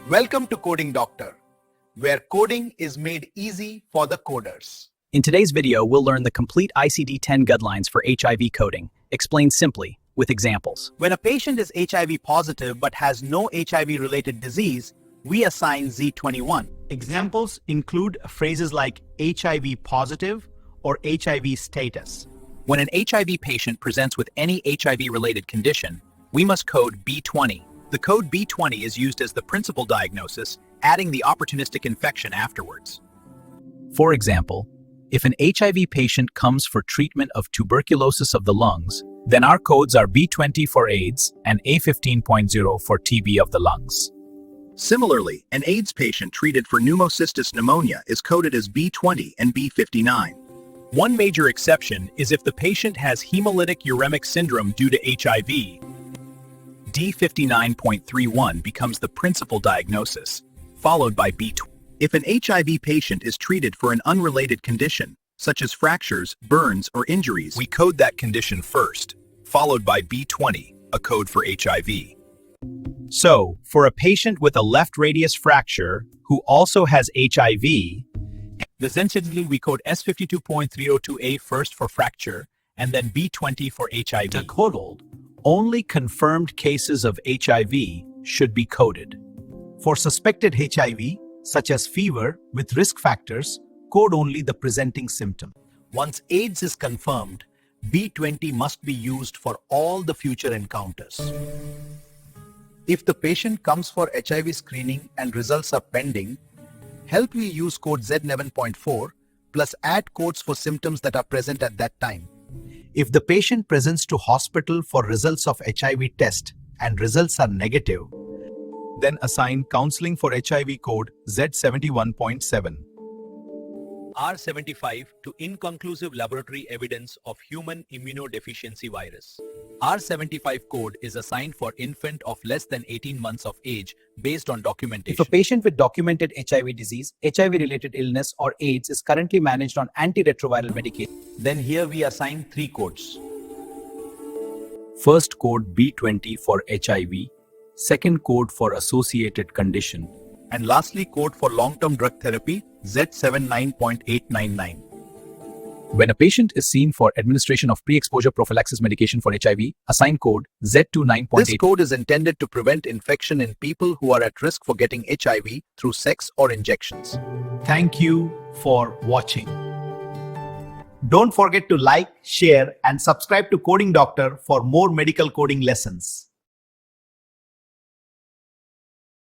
Welcome to Coding Doctor, where coding is made easy for the coders. In today's video, we'll learn the complete ICD-10 guidelines for HIV coding, explained simply, with examples. When a patient is HIV positive but has no HIV-related disease, we assign Z21. Examples include phrases like HIV positive or HIV status. When an HIV patient presents with any HIV-related condition, we must code B20. The code B20 is used as the principal diagnosis, adding the opportunistic infection afterwards. For example, if an HIV patient comes for treatment of tuberculosis of the lungs, then our codes are B20 for AIDS and A15.0 for TB of the lungs. Similarly, an AIDS patient treated for pneumocystis pneumonia is coded as B20 and B59. One major exception is if the patient has hemolytic uremic syndrome due to HIV. D59.31 becomes the principal diagnosis, followed by B20. If an HIV patient is treated for an unrelated condition, such as fractures, burns, or injuries, we code that condition first, followed by B20, a code for HIV. So, for a patient with a left radius fracture who also has HIV, Essentially, we code S52.302A first for fracture, and then B20 for HIV. the coded, only confirmed cases of HIV should be coded. For suspected HIV, such as fever with risk factors, code only the presenting symptom. once AIDS is confirmed, B20 must be used for all the future encounters. If the patient comes for HIV screening and results are pending, help we use code Z11.4 plus add codes for symptoms that are present at that time. If the patient presents to hospital for results of HIV test and results are negative, then assign counseling for HIV code Z71.7. R75 to inconclusive laboratory evidence of human immunodeficiency virus. R75 code is assigned for infant of less than 18 months of age based on documentation. If a patient with documented HIV disease, HIV-related illness, or AIDS is currently managed on antiretroviral medication, Then here we assign 3 codes. First code B20 for HIV, second code for associated condition, And lastly, code for long-term drug therapy Z79.899. When a patient is seen for administration of pre-exposure prophylaxis medication for HIV, assign code Z29.8. This code is intended to prevent infection in people who are at risk for getting HIV through sex or injections. Thank you for watching. Don't forget to like, share, and subscribe to Coding Doctor for more medical coding lessons.